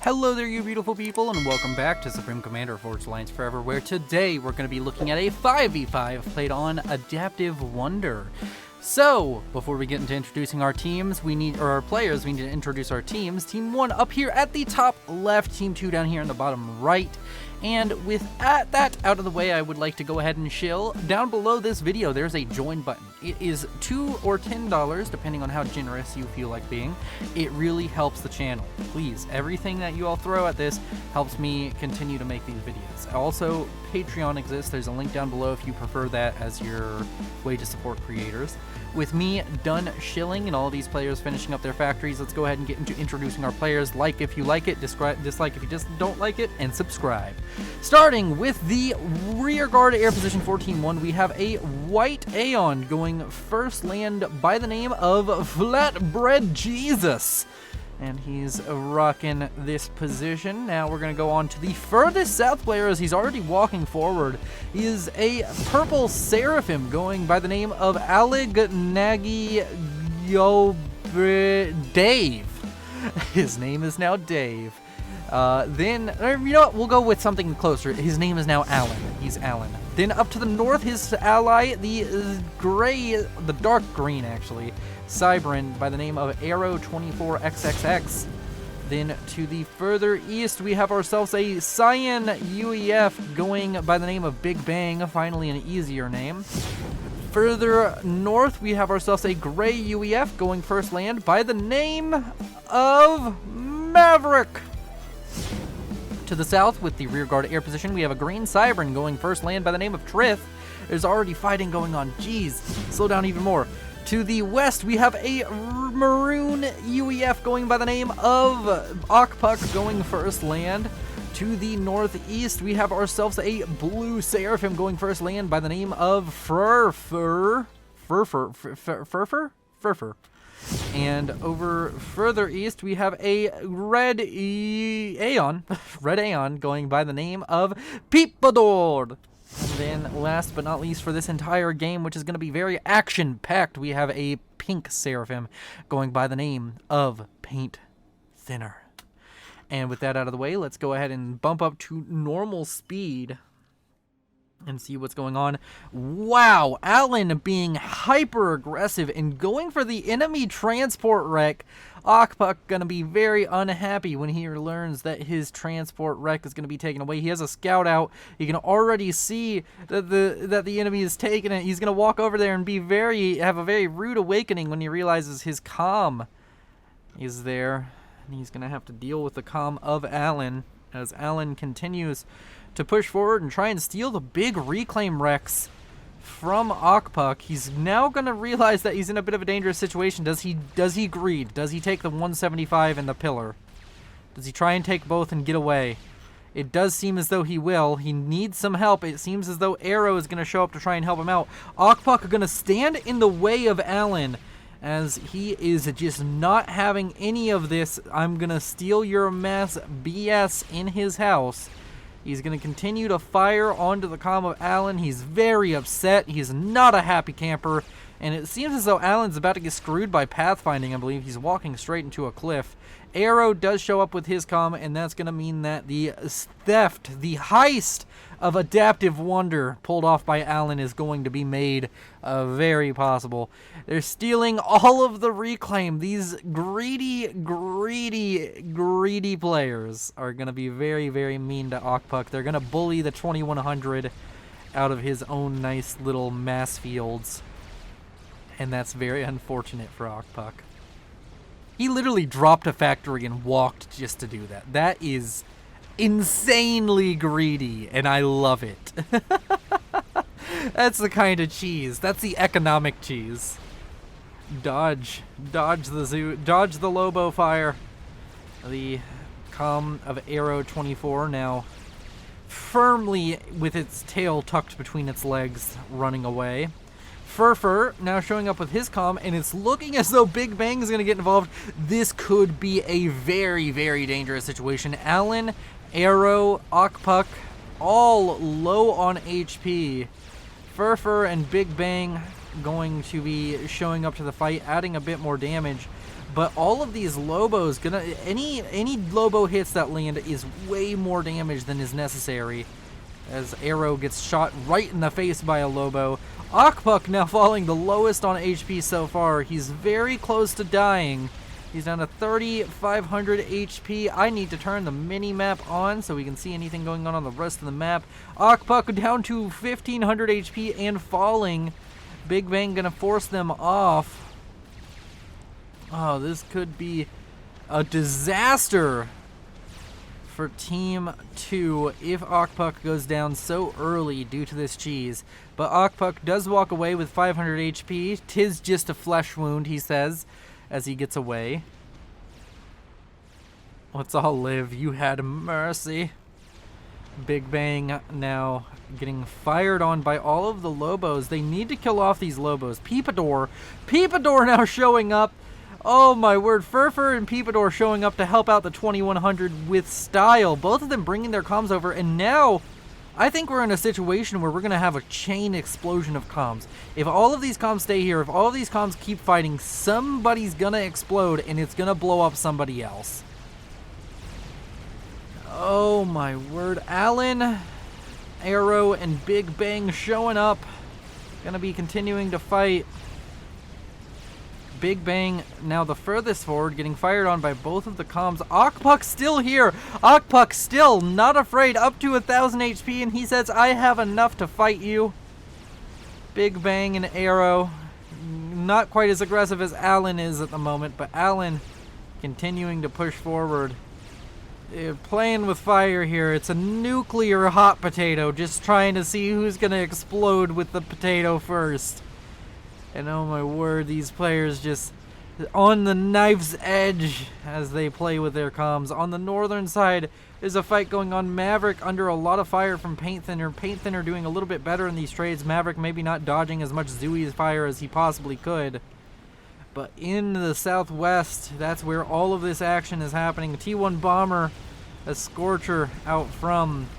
Hello there, you beautiful people, and welcome back to Supreme Commander Forged Alliance Forever, where today we're going to be looking at a 5v5 played on Adaptive Wonder. So, before we get into introducing our teams, our players, we need to introduce our teams. Team 1 up here at the top left, Team 2 down here in the bottom right. And with that out of the way, I would like to go ahead and chill. Down below this video, there's a join button. It is $2 or $10, depending on how generous you feel like being. It really helps the channel. Please, everything that you all throw at this helps me continue to make these videos. Also, Patreon exists. There's a link down below if you prefer that as your way to support creators. With me done shilling and all these players finishing up their factories, let's go ahead and get into introducing our players. Like if you like it, dislike if you just don't like it, and subscribe. Starting with the rear guard air position 14-1, we have a white Aeon going first land by the name of Flatbread Jesus. And he's rocking this position. Now we're going to go on to the furthest south player as he's already walking forward. He is a purple Seraphim going by the name of Alignagi Dave. His name is now Dave. Then, you know what, we'll go with something closer. His name is now Alan. He's Alan. Then up to the north, his ally, the dark green actually, Cybrin by the name of Arrow 24XXX. Then to the further east, we have ourselves a Cyan UEF going by the name of Big Bang, finally an easier name. Further north, we have ourselves a gray UEF going first land by the name of Maverick. To the south, with the rear guard air position, we have a green Cybrin going first land by the name of Trith. There's already fighting going on. Jeez, slow down even more. To the west, we have a maroon UEF going by the name of Okpuk going first land. To the northeast, we have ourselves a blue Seraphim going first land by the name of Furfur. And over further east, we have a red Aeon going by the name of Peepador. And then last but not least for this entire game, which is going to be very action-packed, we have a pink Seraphim going by the name of Paint Thinner. And with that out of the way, let's go ahead and bump up to normal speed and see what's going on. Wow, Alan being hyper aggressive and going for the enemy transport wreck. Okpuk gonna be very unhappy when he learns that his transport wreck is gonna be taken away. He has a scout out. He can already see that the enemy is taking it. He's gonna walk over there and have a very rude awakening when he realizes his comm is there. And he's gonna have to deal with the comm of Alan as Alan continues to push forward and try and steal the big reclaim wrecks from Okpuk. He's now going to realize that he's in a bit of a dangerous situation. Does he greed? Does he take the 175 and the pillar? Does he try and take both and get away? It does seem as though he will. He needs some help. It seems as though Arrow is going to show up to try and help him out. Okpuk are going to stand in the way of Alan as he is just not having any of this I'm going to steal your mess BS in his house. He's going to continue to fire onto the comm of Alan. He's very upset. He's not a happy camper. And it seems as though Alan's about to get screwed by pathfinding, I believe. He's walking straight into a cliff. Arrow does show up with his comm, and that's going to mean that the theft, the heist of Adaptive Wonder pulled off by Alan is going to be made very possible. They're stealing all of the reclaim. These greedy players are going to be very, very mean to Okpuk. They're going to bully the 2100 out of his own nice little mass fields. And that's very unfortunate for Okpuk. He literally dropped a factory and walked just to do that. That is insanely greedy, and I love it. That's the kind of cheese. That's the economic cheese. Dodge the Lobo fire. The comm of Arrow 24 now firmly with its tail tucked between its legs, running away. Furfur now showing up with his comm, and it's looking as though Big Bang is going to get involved. This could be a very, very dangerous situation. Alan, Arrow, Okpuk, all low on HP. Furfur and Big Bang going to be showing up to the fight, adding a bit more damage. But all of these Lobos any Lobo hits that land is way more damage than is necessary, as Arrow gets shot right in the face by a Lobo. Akpuk now falling the lowest on HP so far. He's very close to dying. He's down to 3,500 HP. I need to turn the mini-map on so we can see anything going on the rest of the map. Akpuk down to 1,500 HP and falling. Big Bang gonna force them off. Oh, this could be a disaster for Team 2 if Akpuk goes down so early due to this cheese. But Akpuk does walk away with 500 HP. 'Tis just a flesh wound, he says, as he gets away. Let's all live. You had mercy. Big Bang now getting fired on by all of the Lobos. They need to kill off these Lobos. Peepador now showing up. Oh my word, Furfur and Peepador showing up to help out the 2100 with style. Both of them bringing their comms over, and now I think we're in a situation where we're going to have a chain explosion of comms. If all of these comms stay here, if all of these comms keep fighting, somebody's going to explode and it's going to blow up somebody else. Oh my word. Alan, Arrow, and Big Bang showing up. Going to be continuing to fight. Big Bang now the furthest forward, getting fired on by both of the comms. Akpuk still here. Akpuk still not afraid, up to 1,000 HP, and he says, I have enough to fight you. Big Bang and Arrow, not quite as aggressive as Alan is at the moment, but Alan continuing to push forward. They're playing with fire here. It's a nuclear hot potato, just trying to see who's going to explode with the potato first. And oh my word, these players just on the knife's edge as they play with their comms. On the northern side, there's a fight going on. Maverick under a lot of fire from Paint Thinner. Paint Thinner doing a little bit better in these trades. Maverick maybe not dodging as much Zooey's fire as he possibly could. But in the southwest, that's where all of this action is happening. T1 Bomber, a Scorcher out from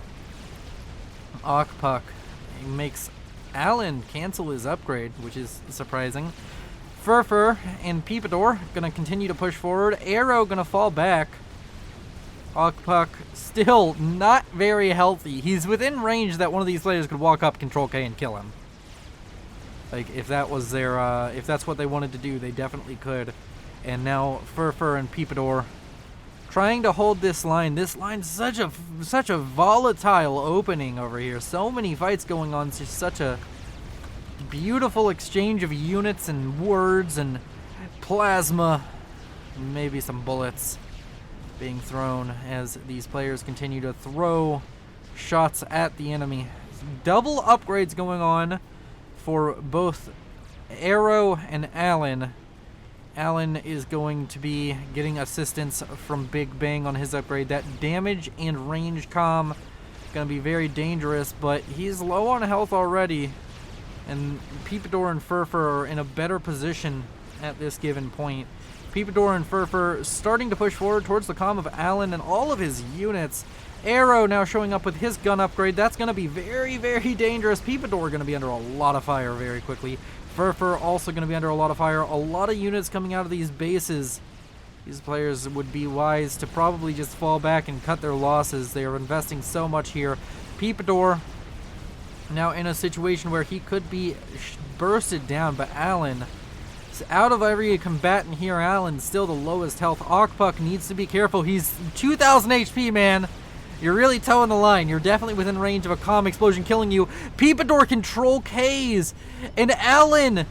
Akpuk. He makes Alan cancel his upgrade, which is surprising. Furfur and Peepador gonna continue to push forward. Arrow gonna fall back. Akpuk still not very healthy. He's within range that one of these players could walk up, Control K, and kill him. Like, if that was their, if that's what they wanted to do, they definitely could. And now Furfur and Peepador trying to hold this line. This line's such a volatile opening over here. So many fights going on. It's just such a beautiful exchange of units and words and plasma. Maybe some bullets being thrown as these players continue to throw shots at the enemy. Double upgrades going on for both Arrow and Alan. Alan is going to be getting assistance from Big Bang on his upgrade. That damage and range comm going to be very dangerous, but he's low on health already. And Peepador and Furfur are in a better position at this given point. Peepador and Furfur starting to push forward towards the comm of Alan and all of his units. Arrow now showing up with his gun upgrade. That's going to be very, very dangerous. Peepador going to be under a lot of fire very quickly. Furfur also going to be under a lot of fire. A lot of units coming out of these bases. These players would be wise to probably just fall back and cut their losses. They are investing so much here. Peepador now in a situation where he could be bursted down, but Alan, out of every combatant here, Alan's still the lowest health. Akpuk needs to be careful. He's 2,000 HP, man. You're really towing the line. You're definitely within range of a comm explosion killing you. Peepador Control Ks. And Alan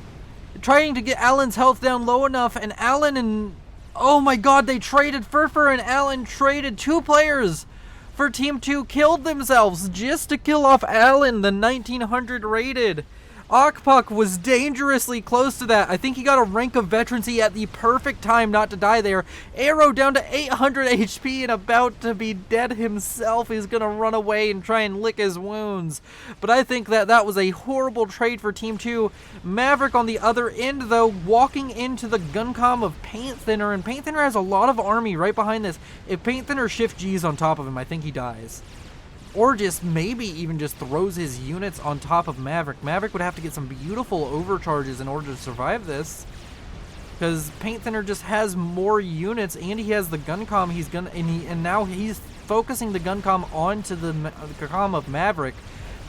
trying to get Alan's health down low enough. And Alan and... oh my god, they traded. Furfur and Alan traded. Two players for Team 2 killed themselves just to kill off Alan, the 1900 rated. Akpuk was dangerously close to that. I think he got a rank of veterancy at the perfect time not to die there. Arrow down to 800 HP and about to be dead himself. He's going to run away and try and lick his wounds. But I think that was a horrible trade for Team 2. Maverick on the other end, though, walking into the gun comm of Paint Thinner. And Paint Thinner has a lot of army right behind this. If Paint Thinner shift G's on top of him, I think he dies. Or just maybe even just throws his units on top of Maverick. Maverick would have to get some beautiful overcharges in order to survive this. because Paint Thinner just has more units, and he has the gun comm. And now he's focusing the gun comm onto the comm of Maverick.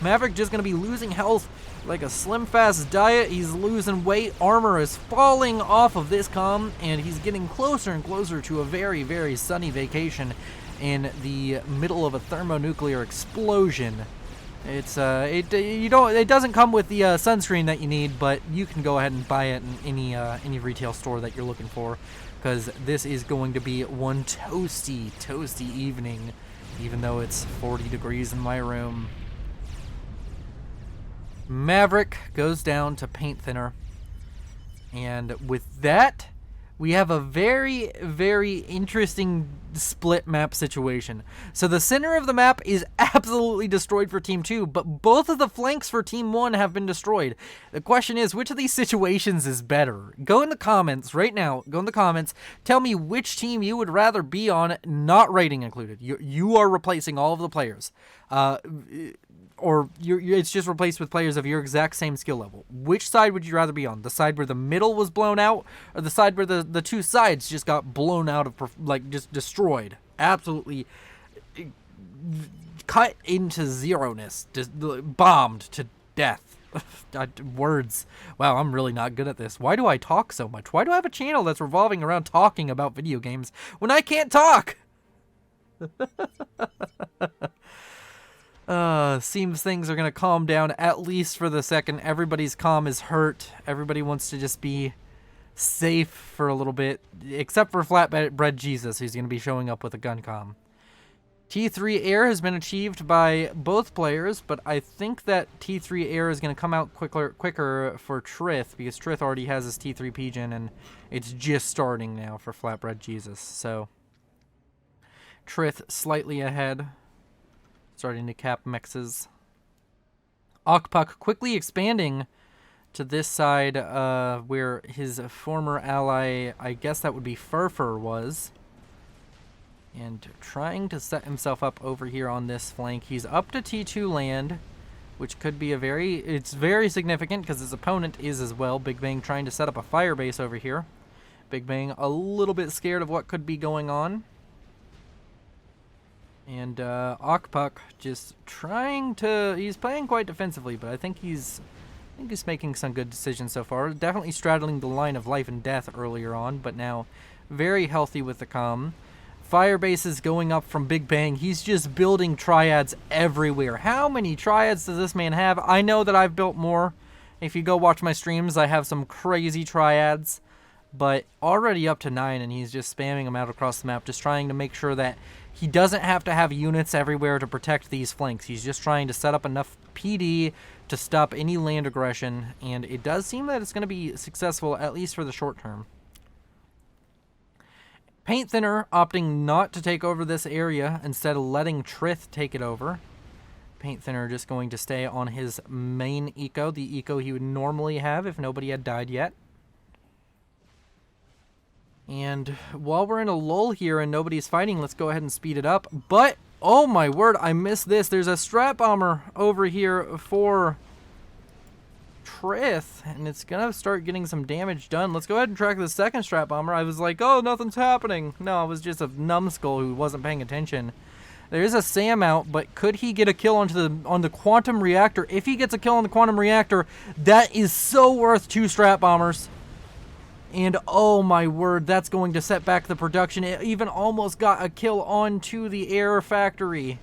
Maverick just gonna be losing health like a slim fast diet. He's losing weight. Armor is falling off of this comm, and he's getting closer and closer to a very, very sunny vacation in the middle of a thermonuclear explosion. It's it doesn't come with the sunscreen that you need, but you can go ahead and buy it in any retail store that you're looking for, because this is going to be one toasty evening, even though it's 40 degrees in my room. Maverick goes down to Paint Thinner, and with that, we have a very, very interesting split map situation. So the center of the map is absolutely destroyed for Team 2, but both of the flanks for Team 1 have been destroyed. The question is, which of these situations is better? Go in the comments right now. Go in the comments. Tell me which team you would rather be on, not rating included. You are replacing all of the players. Or it's just replaced with players of your exact same skill level. Which side would you rather be on? The side where the middle was blown out, or the side where the two sides just got blown out of, like, just destroyed? Absolutely cut into zeroness, just bombed to death. Words. Wow, I'm really not good at this. Why do I talk so much? Why do I have a channel that's revolving around talking about video games when I can't talk? Seems things are gonna calm down, at least for the second. Everybody's comm is hurt. Everybody wants to just be safe for a little bit, except for Flatbread Jesus, who's gonna be showing up with a gun comm. T3 air has been achieved by both players, but I think that T3 air is gonna come out quicker for Trith, because Trith already has his T3 Pigeon, and it's just starting now for Flatbread Jesus. So Trith slightly ahead, starting to cap mexes. Okpuk quickly expanding to this side where his former ally, I guess that would be Furfur, was. And trying to set himself up over here on this flank. He's up to T2 land, which could be it's very significant because his opponent is as well. Big Bang trying to set up a fire base over here. Big Bang a little bit scared of what could be going on. And Okpuk just trying to, he's playing quite defensively, but I think he's making some good decisions so far. Definitely straddling the line of life and death earlier on, but now very healthy with the comm. Firebase is going up from Big Bang. He's just building triads everywhere. How many triads does this man have? I know that I've built more. If you go watch my streams, I have some crazy triads, but already up to 9, and he's just spamming them out across the map, just trying to make sure that he doesn't have to have units everywhere to protect these flanks. He's just trying to set up enough PD to stop any land aggression, and it does seem that it's going to be successful, at least for the short term. Paint Thinner opting not to take over this area, instead of letting Trith take it over. Paint Thinner just going to stay on his main eco, the eco he would normally have if nobody had died yet. And while we're in a lull here and nobody's fighting, let's go ahead and speed it up. But, oh my word, I missed this. There's a strat bomber over here for Trith, and it's going to start getting some damage done. Let's go ahead and track the second strat bomber. I was like, oh, nothing's happening. No, it was just a numbskull who wasn't paying attention. There is a Sam out, but could he get a kill on the quantum reactor? If he gets a kill on the quantum reactor, that is so worth 2 strat bombers. And oh my word, that's going to set back the production. It even almost got a kill onto the air factory.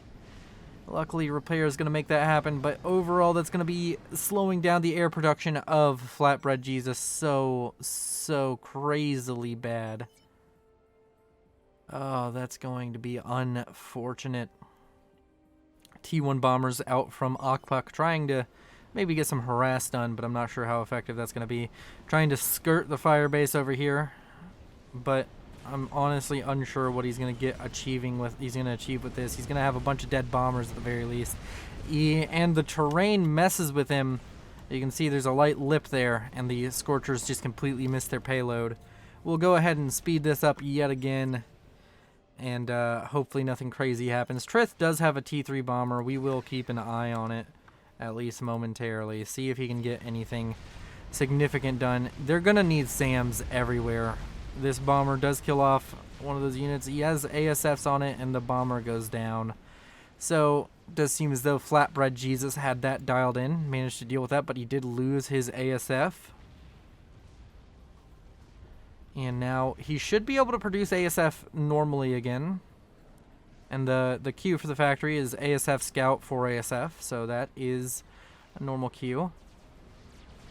Luckily, Repair is going to make that happen, but overall, that's going to be slowing down the air production of Flatbread Jesus so crazily bad. Oh, that's going to be unfortunate. T1 bombers out from Okpuk, trying to maybe get some harass done, but I'm not sure how effective that's going to be. Trying to skirt the fire base over here, but I'm honestly unsure what he's going to achieve with this. He's going to have a bunch of dead bombers at the very least. And the terrain messes with him. You can see there's a light lip there, and the Scorchers just completely missed their payload. We'll go ahead and speed this up yet again, and hopefully nothing crazy happens. Trith does have a T3 bomber. We will keep an eye on it, at least momentarily. See if he can get anything significant done. They're gonna need SAMs everywhere. This bomber does kill off one of those units. He has ASFs on it, and the bomber goes down. So, does seem as though Flatbread Jesus had that dialed in, managed to deal with that, but he did lose his ASF. And now he should be able to produce ASF normally again. And the queue for the factory is ASF Scout for ASF, so that is a normal queue.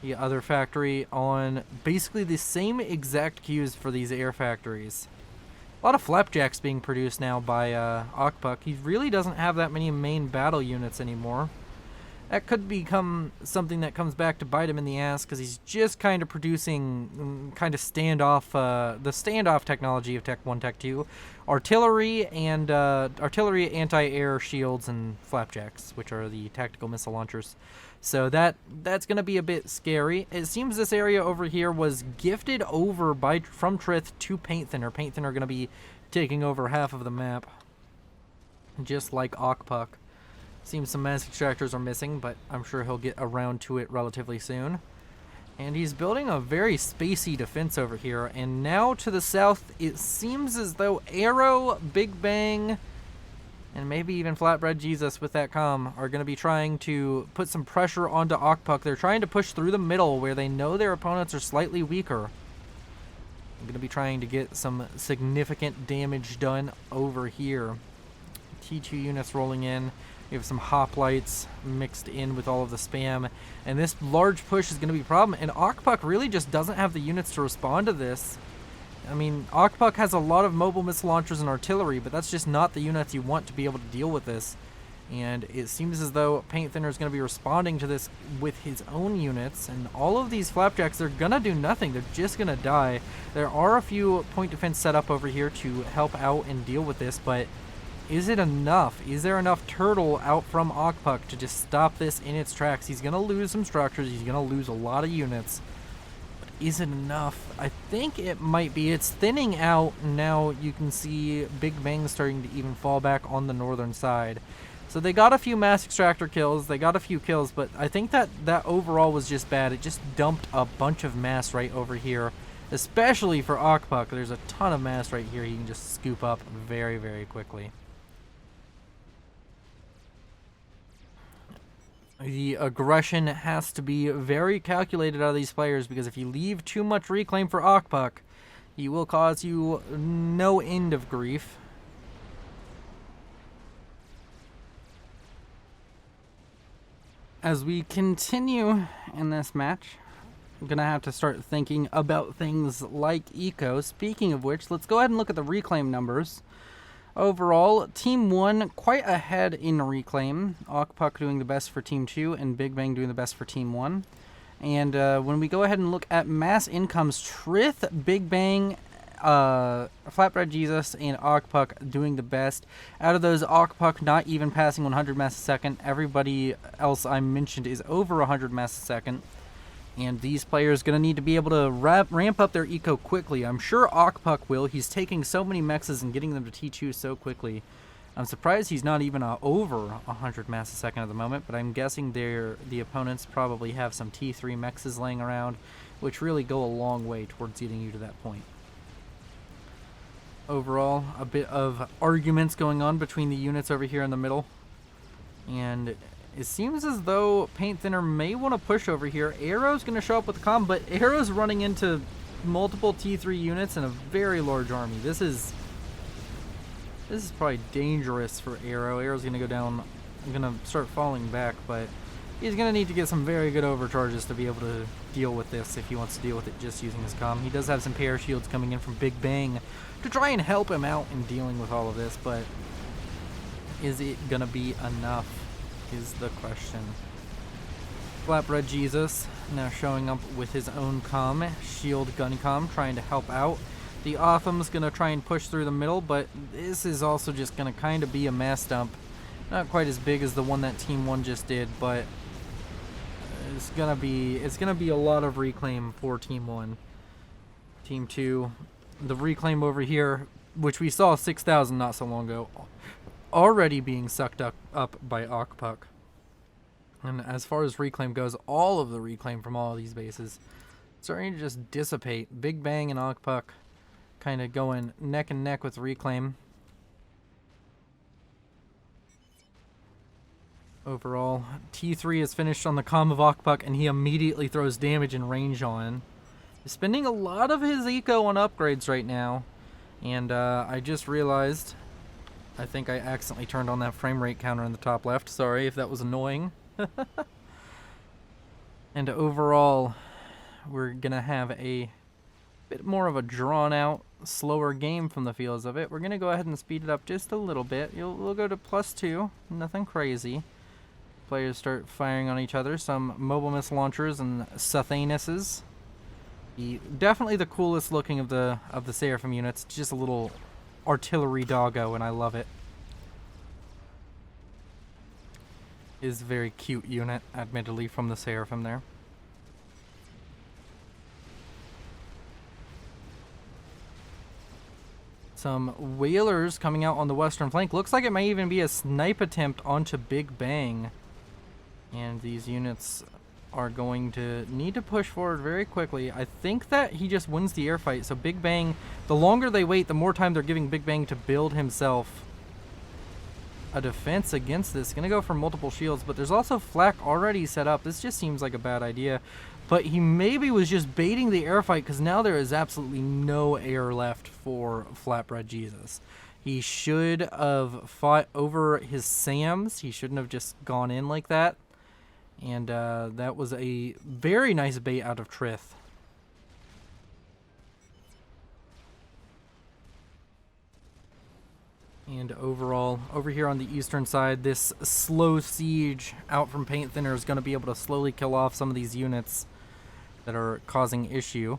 The other factory on basically the same exact queues for these air factories. A lot of flapjacks being produced now by Okpuk. He really doesn't have that many main battle units anymore. That could become something that comes back to bite him in the ass, because he's just kind of producing kind of standoff, the standoff technology of Tech 1, Tech 2. Artillery and artillery, anti-air shields, and flapjacks, which are the tactical missile launchers. So that's going to be a bit scary. It seems this area over here was gifted over from Trith to Paint Thinner. Paint Thinner going to be taking over half of the map, just like Okpuk. Seems some mass extractors are missing, but I'm sure he'll get around to it relatively soon. And he's building a very spacey defense over here. And now to the south, it seems as though Arrow, Big Bang, and maybe even Flatbread Jesus with that comm are going to be trying to put some pressure onto Okpuk. They're trying to push through the middle where they know their opponents are slightly weaker. I'm going to be trying to get some significant damage done over here. T2 units rolling in. We have some hoplites mixed in with all of the spam. And this large push is going to be a problem. And Okpuk really just doesn't have the units to respond to this. I mean, Okpuk has a lot of mobile missile launchers and artillery, but that's just not the units you want to be able to deal with this. And it seems as though Paint Thinner is going to be responding to this with his own units. And all of these flapjacks, they're going to do nothing. They're just going to die. There are a few point defense set up over here to help out and deal with this, but is it enough? Is there enough turtle out from Okpuk to just stop this in its tracks? He's going to lose some structures. He's going to lose a lot of units. But is it enough? I think it might be. It's thinning out. Now you can see Big Bang starting to even fall back on the northern side. So they got a few mass extractor kills. They got a few kills, but I think that overall was just bad. It just dumped a bunch of mass right over here, especially for Okpuk. There's a ton of mass right here he can just scoop up very, very quickly. The aggression has to be very calculated out of these players, because if you leave too much reclaim for Okpuk, he will cause you no end of grief. As we continue in this match, I'm going to have to start thinking about things like eco. Speaking of which, let's go ahead and look at the reclaim numbers. Overall, Team 1 quite ahead in reclaim. Okpuk doing the best for Team 2 and Big Bang doing the best for Team 1. And when we go ahead and look at mass incomes, Trith, Big Bang, Flatbread Jesus, and Okpuk doing the best. Out of those, Okpuk not even passing 100 mass a second. Everybody else I mentioned is over 100 mass a second. And these players going to need to be able to ramp up their eco quickly. I'm sure Okpuk will. He's taking so many mexes and getting them to T2 so quickly. I'm surprised he's not even over 100 mass a second at the moment, but I'm guessing the opponents probably have some T3 mexes laying around, which really go a long way towards getting you to that point. Overall, a bit of arguments going on between the units over here in the middle. And it seems as though Paint Thinner may want to push over here. Arrow's going to show up with the comm, but Arrow's running into multiple T3 units and a very large army. This is probably dangerous for Arrow. Arrow's going to go down, going to start falling back, but he's going to need to get some very good overcharges to be able to deal with this if he wants to deal with it just using his comm. He does have some pair shields coming in from Big Bang to try and help him out in dealing with all of this, but is it going to be enough is the question. Flatbread Jesus now showing up with his own comm, shield gun comm, trying to help out. The Otham's going to try and push through the middle, but this is also just going to kind of be a mass dump. Not quite as big as the one that Team 1 just did, but it's going to be a lot of reclaim for Team 1. Team 2, the reclaim over here, which we saw 6,000 not so long ago, already being sucked up by Okpuk. And as far as reclaim goes, all of the reclaim from all of these bases starting to just dissipate. Big Bang and Ogpuck kind of going neck and neck with reclaim. Overall, T3 is finished on the comm of Ogpuck, and he immediately throws damage and range on. He's spending a lot of his eco on upgrades right now. And I just realized, I think I accidentally turned on that frame rate counter in the top left. Sorry if that was annoying. And overall, we're going to have a bit more of a drawn out, slower game from the feels of it. We're going to go ahead and speed it up just a little bit. We'll go to +2, nothing crazy. Players start firing on each other. Some mobile missile launchers and Sathanuses. Definitely the coolest looking of the Seraphim units. It's just a little artillery doggo, and I love it. Is a very cute unit, admittedly, from the Seraphim there. Some whalers coming out on the western flank. Looks like it may even be a snipe attempt onto Big Bang. And these units are going to need to push forward very quickly. I think that he just wins the air fight. So Big Bang, the longer they wait, the more time they're giving Big Bang to build himself a defense against this. Gonna go for multiple shields, but there's also flak already set up. This just seems like a bad idea. But he maybe was just baiting the air fight, because now there is absolutely no air left for Flatbread Jesus. He should have fought over his SAMs. He shouldn't have just gone in like that. And that was a very nice bait out of Trith. And overall, over here on the eastern side, this slow siege out from Paint Thinner is going to be able to slowly kill off some of these units that are causing issue.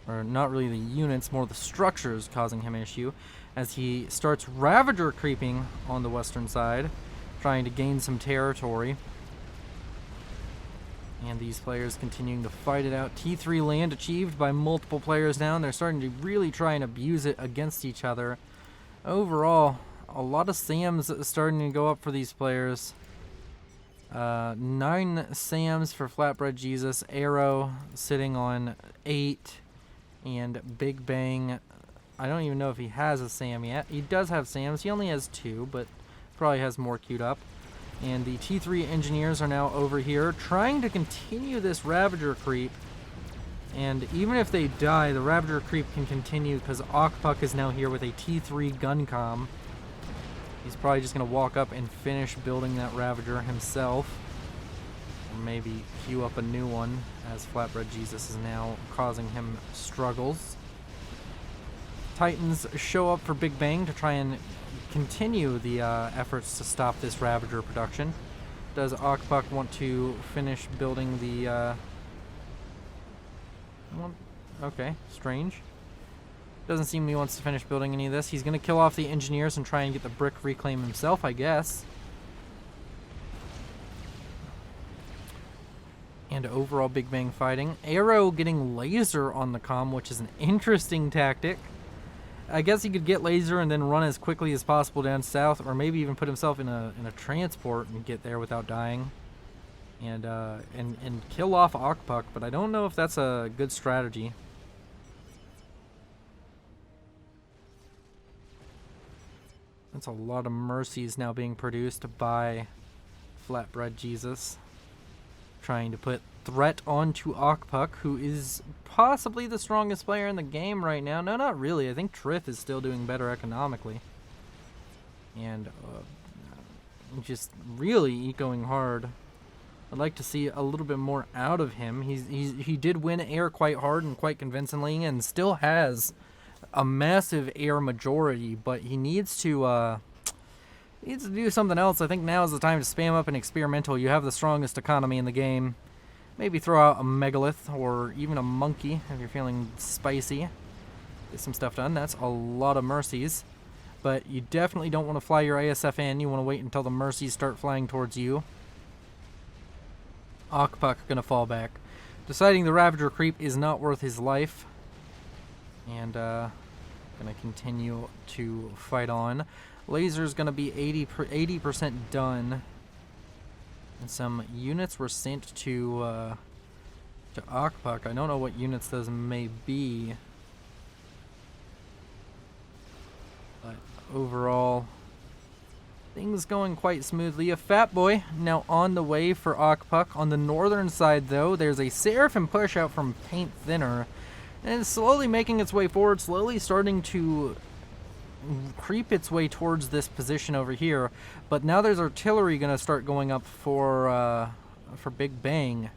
Or not really the units, more the structures causing him issue, as he starts Ravager creeping on the western side, trying to gain some territory. And these players continuing to fight it out. T3 land achieved by multiple players now, and they're starting to really try and abuse it against each other. Overall, a lot of SAMs starting to go up for these players. 9 SAMs for Flatbread Jesus, Arrow sitting on 8, and Big Bang, I don't even know if he has a SAM yet. He does have SAMs, he only has 2, but probably has more queued up. And the T3 engineers are now over here trying to continue this Ravager creep. And even if they die, the Ravager creep can continue because Ogpuck is now here with a T3 gun comm. He's probably just going to walk up and finish building that Ravager himself. Or maybe queue up a new one, as Flatbread Jesus is now causing him struggles. Titans show up for Big Bang to try and continue the efforts to stop this Ravager production. Does Ogpuck want to finish building the... okay, strange. Doesn't seem he wants to finish building any of this. He's going to kill off the engineers and try and get the brick reclaim himself, I guess. And overall Big Bang fighting. Arrow getting laser on the comm, which is an interesting tactic. I guess he could get laser and then run as quickly as possible down south, or maybe even put himself in a transport and get there without dying, and kill off Ogpuck. But I don't know if that's a good strategy. That's a lot of mercies now being produced by Flatbread Jesus, trying to put threat onto Ogpuck, who is possibly the strongest player in the game right now. No, not really. I think Trith is still doing better economically. And just really ecoing hard. I'd like to see a little bit more out of him. He did win air quite hard and quite convincingly, and still has a massive air majority, but he needs to do something else. I think now is the time to spam up an experimental. You have the strongest economy in the game. Maybe throw out a megalith or even a monkey if you're feeling spicy. Get some stuff done. That's a lot of mercies. But you definitely don't want to fly your ASF in. You want to wait until the mercies start flying towards you. Ogpuck going to fall back, deciding the Ravager creep is not worth his life. And Gonna continue to fight on. Laser's gonna be 80% done. And some units were sent to Akpak. I don't know what units those may be. But overall, things going quite smoothly. A Fat Boy now on the way for Akpak. On the northern side, though, there's a Seraphim push out from Paint Thinner. And it's slowly making its way forward, slowly starting to creep its way towards this position over here. But now there's artillery going to start going up for Big Bang.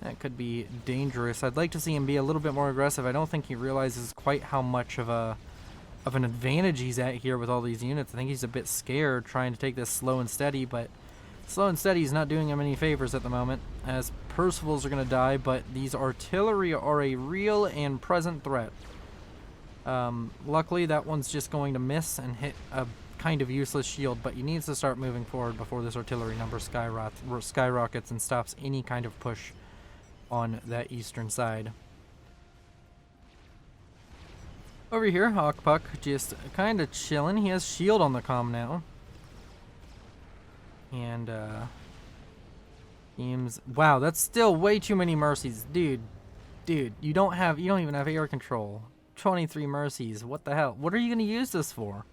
That could be dangerous. I'd like to see him be a little bit more aggressive. I don't think he realizes quite how much of an advantage he's at here with all these units. I think he's a bit scared trying to take this slow and steady, but slow and steady is not doing him any favors at the moment, as Percivals are going to die, but these artillery are a real and present threat. Luckily, that one's just going to miss and hit a kind of useless shield, but he needs to start moving forward before this artillery number skyrockets and stops any kind of push on that eastern side. Over here, Akpak just kind of chilling. He has shield on the comm now. And, seems... Wow, that's still way too many mercies. Dude, you don't even have air control. 23 mercies. What the hell? What are you going to use this for?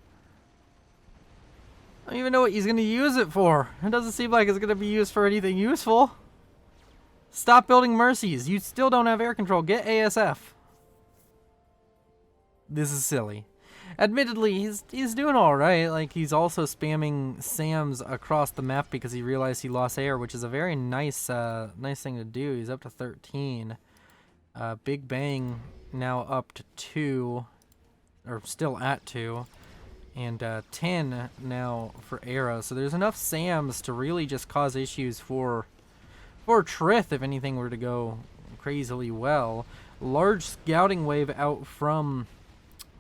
I don't even know what he's going to use it for. It doesn't seem like it's going to be used for anything useful. Stop building mercies. You still don't have air control. Get ASF. This is silly. Admittedly, he's doing all right. Like, he's also spamming SAMs across the map because he realized he lost air, which is a very nice thing to do. He's up to 13. Big Bang now up to 2, or still at 2, and 10 now for Arrow. So there's enough SAMs to really just cause issues for Trith if anything were to go crazily well. Large scouting wave out from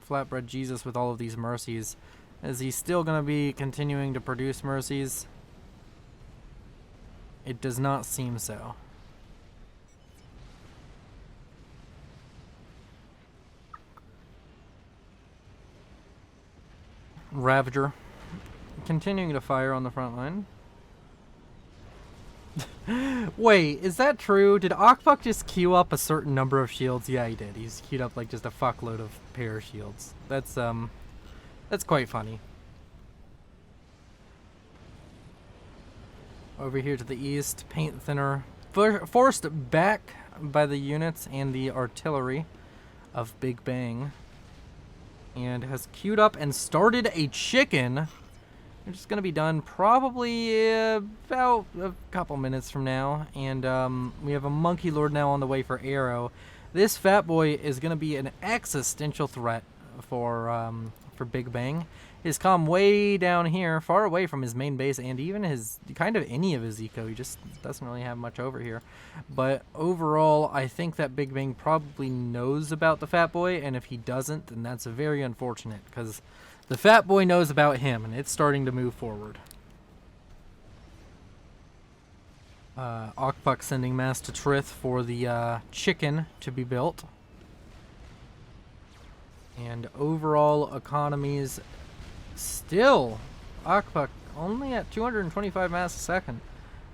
Flatbread Jesus with all of these mercies. Is he still going to be continuing to produce mercies? It does not seem so. Ravager continuing to fire on the front line. Wait, is that true? Did Akpak just queue up a certain number of shields? Yeah, he did. He's queued up like just a fuckload of pair shields. That's quite funny. Over here to the east, Paint Thinner forced back by the units and the artillery of Big Bang, and has queued up and started a chicken, which is going to be done probably about a couple minutes from now. And we have a Monkey Lord now on the way for Arrow. This Fat Boy is going to be an existential threat for Big Bang. His comm way down here, far away from his main base, and even his kind of any of his eco. He just doesn't really have much over here. But overall, I think that Big Bang probably knows about the Fat Boy, and if he doesn't, then that's very unfortunate, because the Fat Boy knows about him, and it's starting to move forward. Akpak sending mass to Trith for the chicken to be built. And overall economies still, Akpak only at 225 mass a second,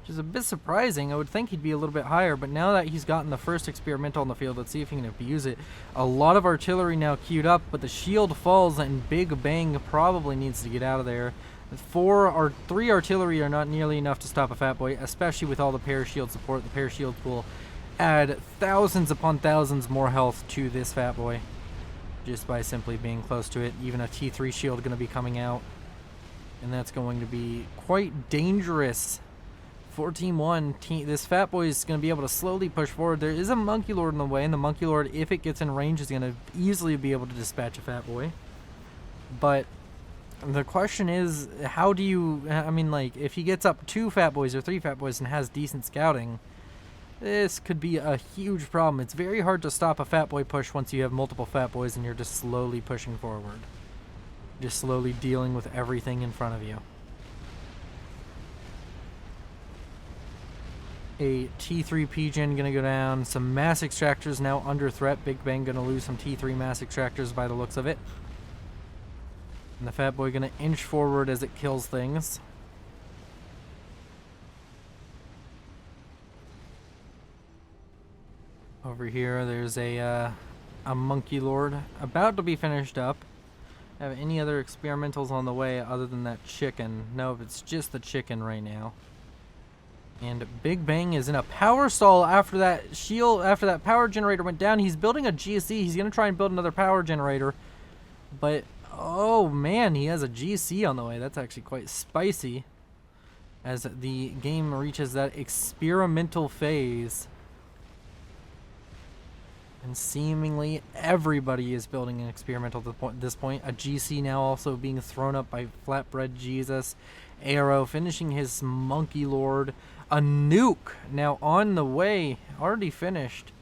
which is a bit surprising. I would think he'd be a little bit higher, but now that he's gotten the first experimental on the field, let's see if he can abuse it. A lot of artillery now queued up, but the shield falls and Big Bang probably needs to get out of there. 3 artillery are not nearly enough to stop a Fat Boy, especially with all the parashield support. The parashield will add thousands upon thousands more health to this Fat Boy just by simply being close to it. Even a T3 shield going to be coming out, and that's going to be quite dangerous. 14-1, this Fat Boy is going to be able to slowly push forward. There is a Monkey Lord in the way, and the Monkey Lord, if it gets in range, is going to easily be able to dispatch a Fat Boy. But the question is, how do you, I mean, like, if he gets up 2 Fat Boys or 3 Fat Boys and has decent scouting, this could be a huge problem. It's very hard to stop a Fat Boy push once you have multiple Fat Boys and you're just slowly pushing forward. Just slowly dealing with everything in front of you. A T3 P-Gen going to go down. Some mass extractors now under threat. Big Bang going to lose some T3 mass extractors by the looks of it. And the Fat Boy gonna inch forward as it kills things. Over here, there's a Monkey Lord about to be finished up. Have any other experimentals on the way other than that chicken? No, it's just the chicken right now. And Big Bang is in a power stall after that shield, after that power generator went down. He's building a GC. He's gonna try and build another power generator, but oh man, he has a GC on the way. That's actually quite spicy as the game reaches that experimental phase. And seemingly everybody is building an experimental at this point. A GC now also being thrown up by Flatbread Jesus. Arrow finishing his Monkey Lord. A nuke now on the way. Already finished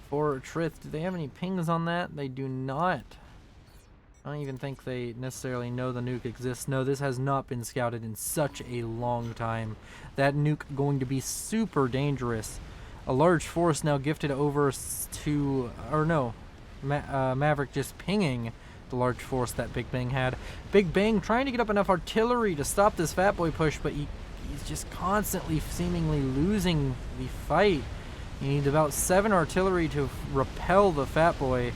for Trith. Do they have any pings on that? They do not. I don't even think they necessarily know the nuke exists. No, this has not been scouted in such a long time. That nuke going to be super dangerous. A large force now gifted over to, or no, Maverick just pinging the large force that Big Bang had. Big Bang trying to get up enough artillery to stop this Fat Boy push, but he's just constantly seemingly losing the fight. He needs about 7 artillery to repel the Fat Boy.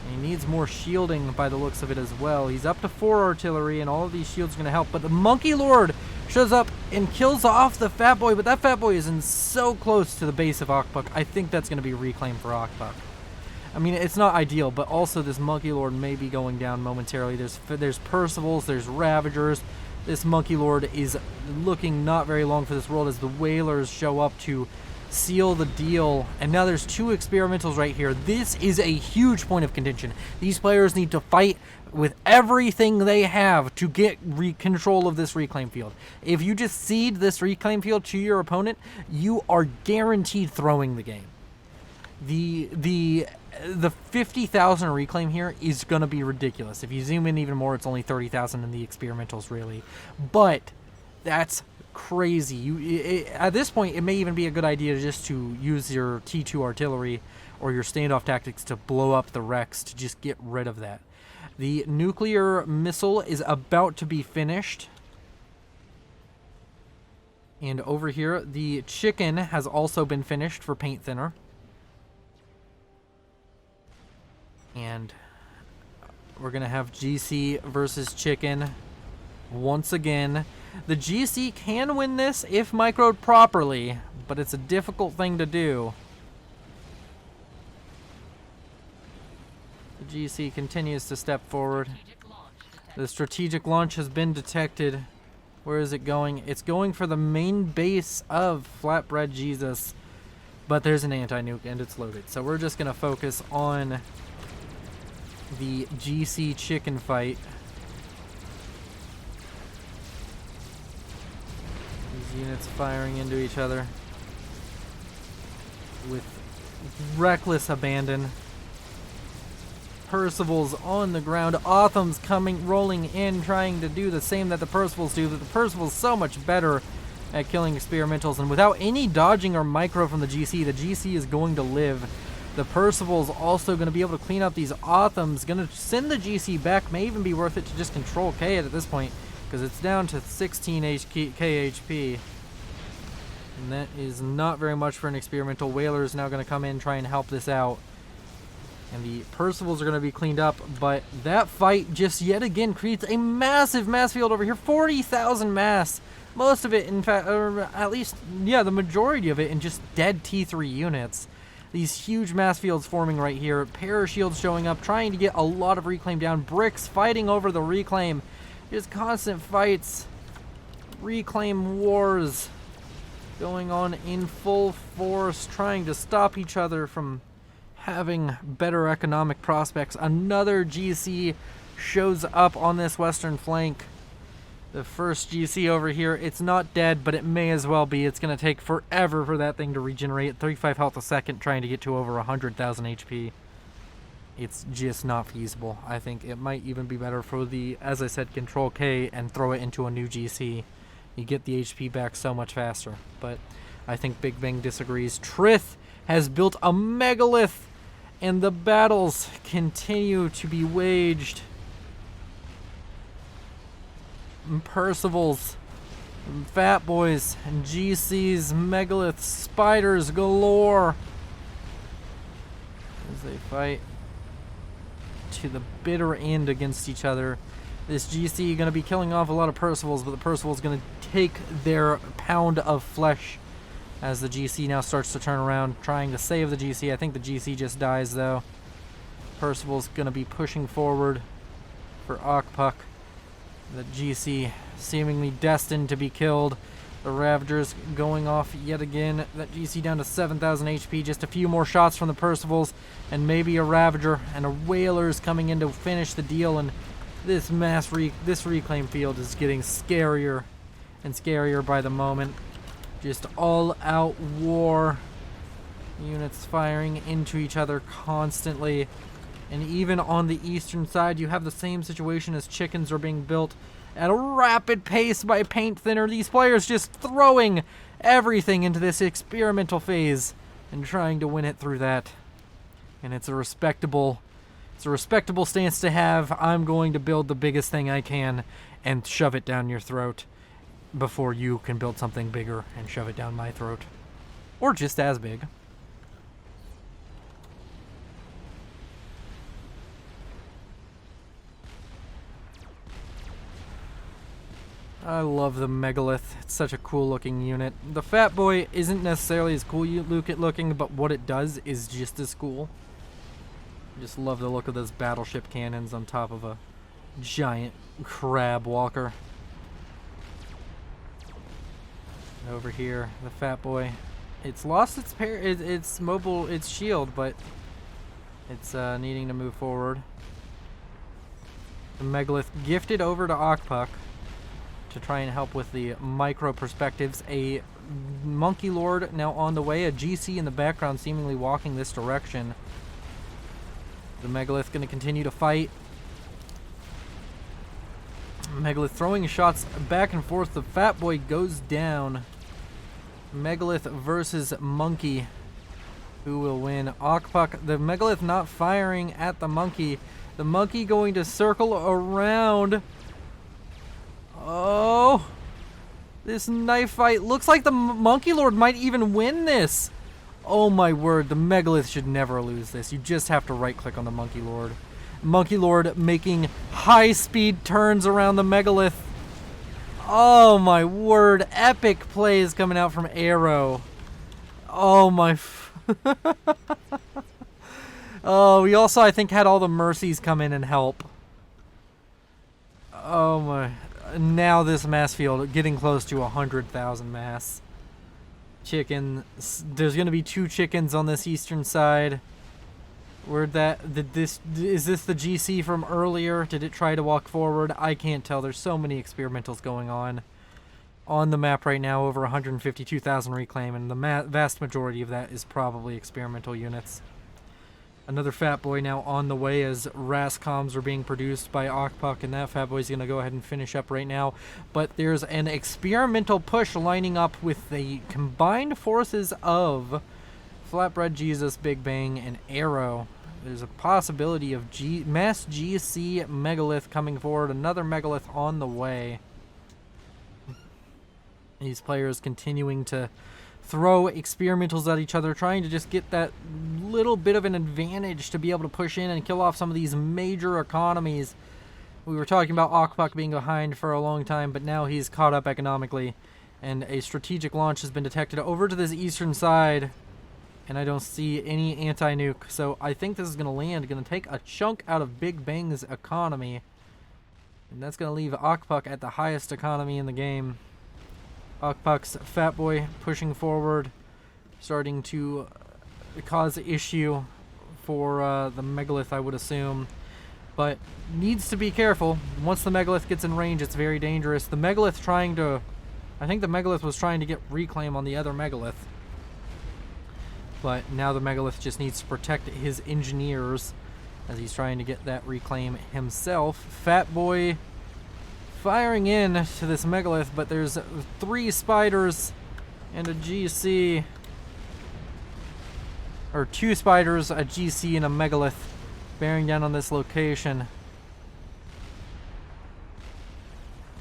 And he needs more shielding by the looks of it as well. He's up to 4 artillery, and all of these shields are going to help. But the Monkey Lord shows up and kills off the Fat Boy, but that Fat Boy is in so close to the base of Okpuk. I think that's going to be reclaimed for Okpuk. I mean, it's not ideal, but also this Monkey Lord may be going down momentarily. There's Percivals, there's Ravagers. This Monkey Lord is looking not very long for this world as the Whalers show up to seal the deal. And now there's 2 experimentals right here. This is a huge point of contention. These players need to fight with everything they have to get control of this reclaim field. If you just cede this reclaim field to your opponent, you are guaranteed throwing the game. The 50,000 reclaim here is going to be ridiculous. If you zoom in even more, it's only 30,000 in the experimentals, really. But that's crazy. At this point, it may even be a good idea just to use your T2 artillery or your standoff tactics to blow up the Rex to just get rid of that. The nuclear missile is about to be finished. And over here, the chicken has also been finished for paint thinner. And we're going to have GC versus chicken once again. The GC can win this if microed properly, but it's a difficult thing to do. The GC continues to step forward. The strategic launch has been detected. Where is it going? It's going for the main base of Flatbread Jesus, but there's an anti-nuke and it's loaded. So we're just going to focus on the GC chicken fight. These units firing into each other with reckless abandon. Percival's on the ground. Otham's rolling in, trying to do the same that the Percivals do, but the Percival's so much better at killing experimentals, and without any dodging or micro from the GC is going to live. The Percival's also going to be able to clean up these Othams, going to send the GC back. May even be worth it to just control K it at this point, because it's down to 16 KHP. And that is not very much for an experimental. Whaler is now going to come in, try and help this out. And the Percivals are going to be cleaned up, but that fight just yet again creates a massive mass field over here. 40,000 mass. Most of it, in fact, or at least, yeah, the majority of it in just dead T3 units. These huge mass fields forming right here. Parashields showing up, trying to get a lot of reclaim down. Bricks fighting over the reclaim. Just constant fights. Reclaim wars going on in full force, trying to stop each other from having better economic prospects. Another GC shows up on this western flank. The first GC over here, it's not dead, but it may as well be. It's going to take forever for that thing to regenerate. 35 health a second, trying to get to over 100,000 HP. It's just not feasible. I think it might even be better for the, as I said, Control K and throw it into a new GC. You get the HP back so much faster. But I think Big Bang disagrees. Trith has built a megalith, and the battles continue to be waged. and Percivals, and Fat Boys, and GCs, Megaliths, spiders galore as they fight to the bitter end against each other. This GC going to be killing off a lot of Percivals, but the Percival's going to take their pound of flesh as the GC now starts to turn around, trying to save the GC. I think the GC just dies, though. Percival's going to be pushing forward for Okpuk. The GC seemingly destined to be killed. The Ravagers going off yet again. That GC down to 7,000 HP. Just a few more shots from the Percivals, and maybe a Ravager and a Whaler's coming in to finish the deal. And this this reclaim field is getting scarier and scarier by the moment. Just all-out war. Units firing into each other constantly. And even on the eastern side, you have the same situation as chickens are being built at a rapid pace by paint thinner. These players just throwing everything into this experimental phase and trying to win it through that. And it's a respectable stance to have. I'm going to build the biggest thing I can and shove it down your throat before you can build something bigger and shove it down my throat. Or just as big. I love the Megalith. It's such a cool looking unit. The Fat Boy isn't necessarily as cool looking, but what it does is just as cool. I just love the look of those battleship cannons on top of a giant crab walker. And over here, the Fat Boy. It's lost its its shield, but it's needing to move forward. The Megalith gifted over to Okpuk to try and help with the micro perspectives. A Monkey Lord now on the way, a GC in the background seemingly walking this direction. The Megalith going to continue to fight. Megalith throwing shots back and forth. The Fat Boy goes down. Megalith versus Monkey. Who will win? Okpuk, the Megalith not firing at the Monkey. The Monkey going to circle around. Oh, this knife fight looks like the Monkey Lord might even win this. Oh my word, the Megalith should never lose this. You just have to right click on the Monkey Lord. Monkey Lord making high speed turns around the Megalith. Oh my word, epic plays coming out from Arrow. Oh my. Oh, we also I think had all the Mercies come in and help. Oh my. Now this mass field getting close to 100,000 mass. Chickens. There's going to be 2 chickens on this eastern side. Is this the GC from earlier? Did it try to walk forward? I can't tell. There's so many experimentals going on the map right now. Over 152,000 reclaim, and the vast majority of that is probably experimental units. Another Fat Boy now on the way as Rascoms are being produced by Okpuk, and that Fat Boy's going to go ahead and finish up right now. But there's an experimental push lining up with the combined forces of Flatbread Jesus, Big Bang, and Arrow. There's a possibility of mass GC Megalith coming forward. Another Megalith on the way. These players continuing to throw experimentals at each other, trying to just get that little bit of an advantage to be able to push in and kill off some of these major economies. We were talking about Okpuk being behind for a long time, but now he's caught up economically, and a strategic launch has been detected over to this eastern side, and I don't see any anti-nuke, so I think this is going to land, going to take a chunk out of Big Bang's economy, and that's going to leave Okpuk at the highest economy in the game. Okpuk's Fat Boy pushing forward, starting to cause issue for the Megalith, I would assume. But needs to be careful. Once the Megalith gets in range, it's very dangerous. The Megalith trying to... I think the Megalith was trying to get reclaim on the other Megalith. But now the Megalith just needs to protect his engineers as he's trying to get that reclaim himself. Fat Boy firing in to this Megalith, but there's 3 spiders and a GC, or 2 spiders, a GC, and a Megalith bearing down on this location.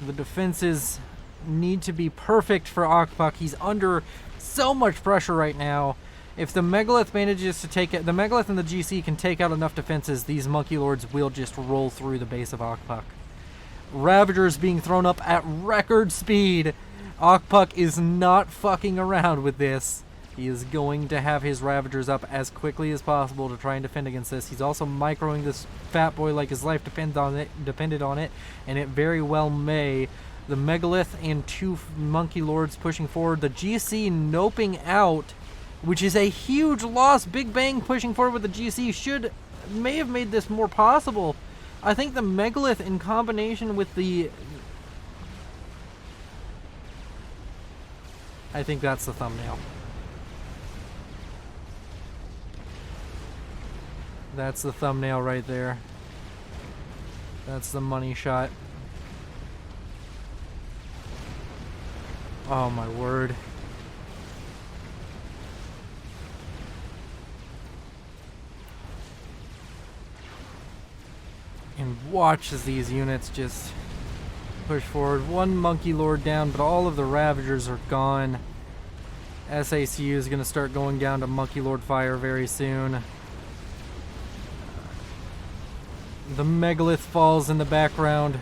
The defenses need to be perfect for Akpak. He's under so much pressure right now. If the Megalith manages to take it, the Megalith and the GC can take out enough defenses, these Monkey Lords will just roll through the base of Akpak. Ravagers being thrown up at record speed. Akpak is not fucking around with this. He is going to have his Ravagers up as quickly as possible to try and defend against this. He's also microing this fat boy like his life depended on it, and it very well may. The Megalith and two Monkey Lords pushing forward. The GC noping out, which is a huge loss. Big Bang pushing forward with the GC may have made this more possible. I think the Megalith in combination with the... I think that's the thumbnail. That's the thumbnail right there. That's the money shot. Oh my word. And watch as these units just push forward. One Monkey Lord down, but all of the Ravagers are gone. SACU is going to start going down to Monkey Lord fire very soon. The Megalith falls in the background.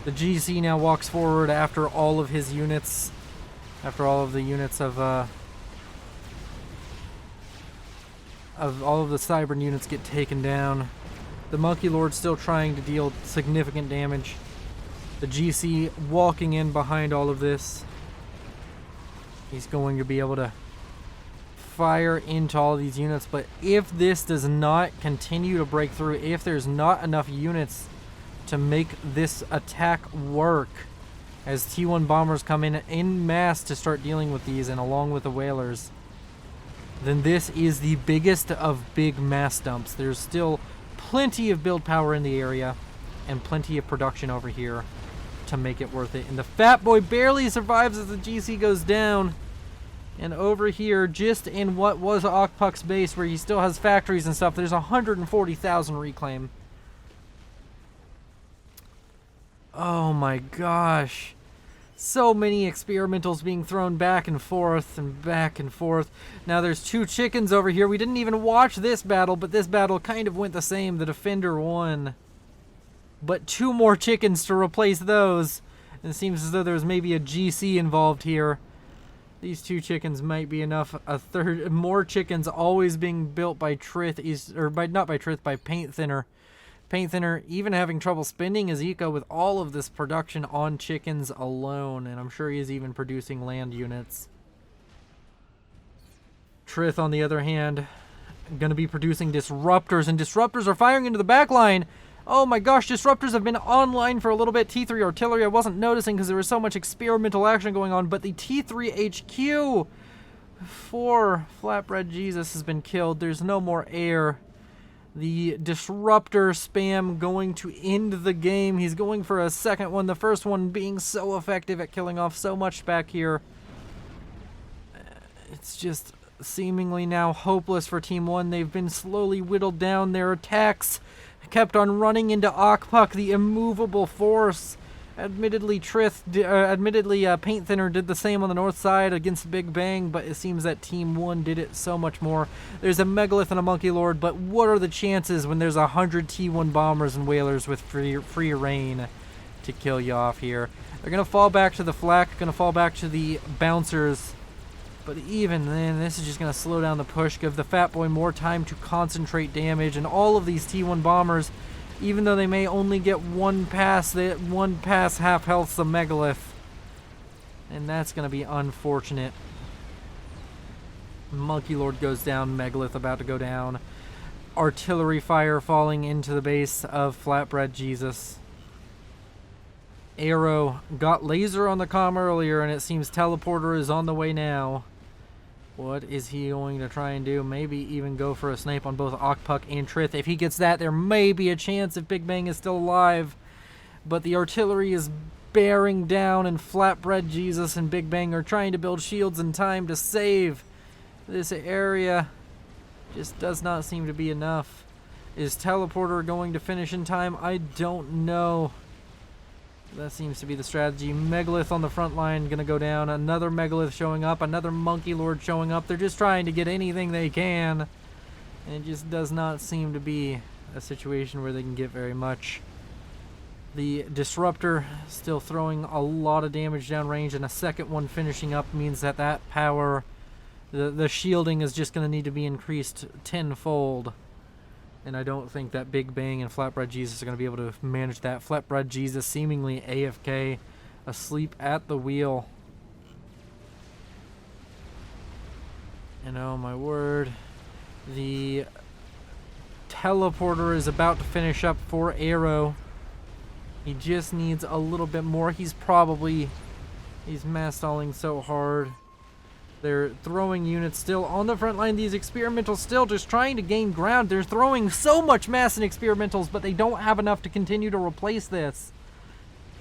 The GC now walks forward after all of his units. After all of the units of all of the Cybern units get taken down. The Monkey Lord's still trying to deal significant damage. The GC walking in behind all of this. He's going to be able to fire into all of these units, but if this does not continue to break through, if there's not enough units to make this attack work, as T1 bombers come in mass to start dealing with these and along with the whalers, then this is the biggest of big mass dumps. There's still plenty of build power in the area and plenty of production over here to make it worth it. And the Fat Boy barely survives as the GC goes down. And over here, just in what was Akpak's base, where he still has factories and stuff, there's 140,000 reclaim. Oh my gosh. So many experimentals being thrown back and forth and back and forth. Now there's two chickens over here. We didn't even watch this battle, but this battle kind of went the same. The defender won. But two more chickens to replace those. And it seems as though there's maybe a GC involved here. These two chickens might be enough. More chickens always being built by Trith, by Paint Thinner. Paint Thinner even having trouble spending his eco with all of this production on chickens alone, and I'm sure he's even producing land units. Trith, on the other hand, going to be producing disruptors, and disruptors are firing into the back line. Oh my gosh, disruptors have been online for a little bit. T3 artillery, I wasn't noticing because there was so much experimental action going on, but the T3 HQ for Flatbread Jesus has been killed. There's no more air. The disruptor spam going to end the game. He's going for a second one, the first one being so effective at killing off so much back here. It's just seemingly now hopeless for Team 1. They've been slowly whittled down. Their attacks kept on running into Akpak, the immovable force. Admittedly, Paint Thinner did the same on the north side against Big Bang, but it seems that Team 1 did it so much more. There's a Megalith and a Monkey Lord, but what are the chances when there's 100 T1 bombers and whalers with free reign to kill you off here? They're going to fall back to the flak, going to fall back to the bouncers. But even then, this is just going to slow down the push, give the Fat Boy more time to concentrate damage, and all of these T1 bombers, even though they may only get one pass half health the Megalith. And that's going to be unfortunate. Monkey Lord goes down, Megalith about to go down. Artillery fire falling into the base of Flatbread Jesus. Arrow got laser on the comm earlier, and it seems Teleporter is on the way now. What is he going to try and do? Maybe even go for a snipe on both Akpak and Trith. If he gets that, there may be a chance if Big Bang is still alive. But the artillery is bearing down, and Flatbread Jesus and Big Bang are trying to build shields in time to save this area. Just does not seem to be enough. Is Teleporter going to finish in time? I don't know. That seems to be the strategy. Megalith on the front line gonna go down. Another Megalith showing up. Another Monkey Lord showing up. They're just trying to get anything they can. And it just does not seem to be a situation where they can get very much. The Disruptor still throwing a lot of damage downrange, and a second one finishing up means that that power, the shielding is just going to need to be increased tenfold. And I don't think that Big Bang and Flatbread Jesus are going to be able to manage that. Flatbread Jesus seemingly AFK, asleep at the wheel. And oh my word, the teleporter is about to finish up for Arrow. He just needs a little bit more. He's mass stalling so hard. They're throwing units still on the front line. These experimentals still just trying to gain ground. They're throwing so much mass in experimentals, but they don't have enough to continue to replace this.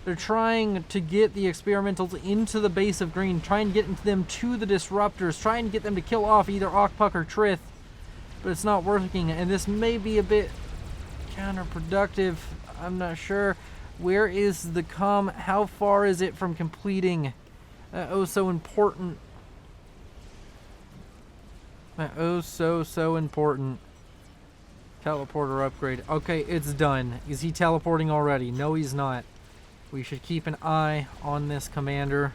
They're trying to get the experimentals into the base of green, trying to get them to the disruptors, trying to get them to kill off either Okpuk or Trith, but it's not working, and this may be a bit counterproductive. I'm not sure. Where is the comm? How far is it from completing? Oh, so important. Oh, so important. Teleporter upgrade. Okay, it's done. Is he teleporting already? No, he's not. We should keep an eye on this commander.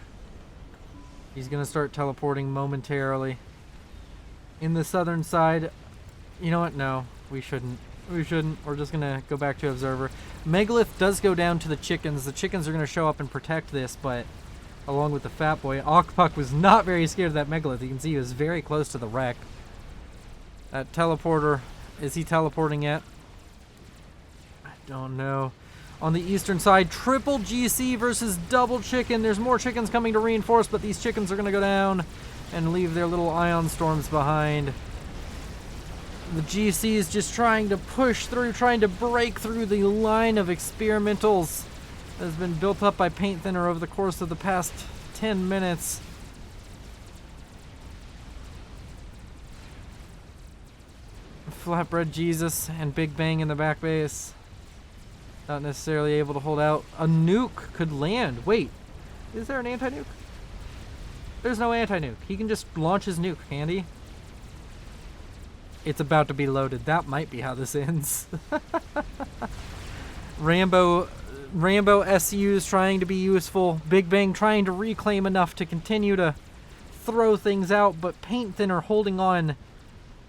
He's going to start teleporting momentarily. In the southern side, you know what? No, we shouldn't. We shouldn't. We're just going to go back to Observer. Megalith does go down to the chickens. The chickens are going to show up and protect this, but along with the Fat Boy, Okpuk was not very scared of that Megalith. You can see he was very close to the wreck. That teleporter, is he teleporting yet? I don't know. On the eastern side, triple GC versus double chicken. There's more chickens coming to reinforce, but these chickens are going to go down and leave their little ion storms behind. The GC is just trying to push through, trying to break through the line of experimentals that has been built up by paint thinner over the course of the past 10 minutes. Flatbread Jesus and Big Bang in the back base. Not necessarily able to hold out. A nuke could land. Wait, is there an anti-nuke? There's no anti-nuke. He can just launch his nuke, can't he? It's about to be loaded. That might be how this ends. Rambo SUs trying to be useful. Big Bang trying to reclaim enough to continue to throw things out, but Paint Thinner holding on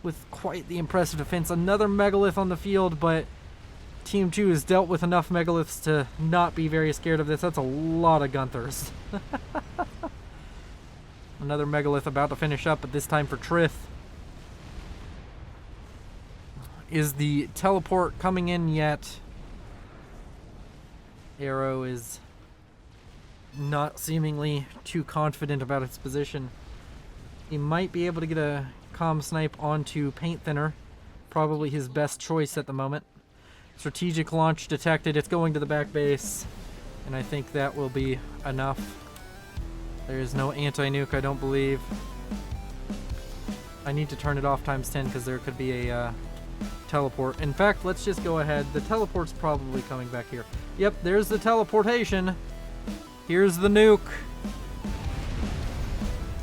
with quite the impressive defense. Another Megalith on the field, but Team 2 has dealt with enough Megaliths to not be very scared of this. That's a lot of Gunthers. Another Megalith about to finish up, but this time for Trith. Is the teleport coming in yet? Arrow is not seemingly too confident about its position. He might be able to get a comm snipe onto Paint Thinner. Probably his best choice at the moment. Strategic launch detected. It's going to the back base. And I think that will be enough. There is no anti-nuke, I don't believe. I need to turn it off times 10 because there could be a teleport. In fact, let's just go ahead. The teleport's probably coming back here. Yep, there's the teleportation. Here's the nuke.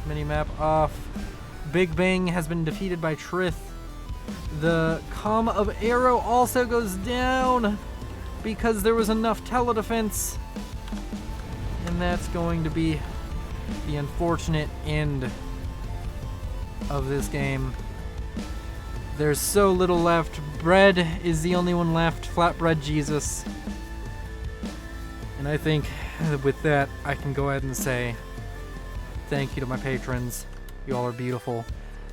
Minimap off. Big Bang has been defeated by Trith. The comm of Arrow also goes down because there was enough tele-defense. And that's going to be the unfortunate end of this game. There's so little left. Bread is the only one left. Flatbread Jesus. And I think with that, I can go ahead and say thank you to my patrons. You all are beautiful.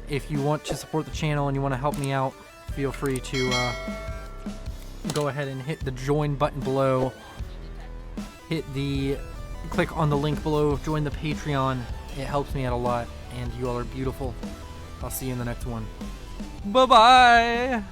If you want to support the channel and you want to help me out, feel free to go ahead and hit the join button below. Click on the link below. Join the Patreon. It helps me out a lot. And you all are beautiful. I'll see you in the next one. Bye-bye!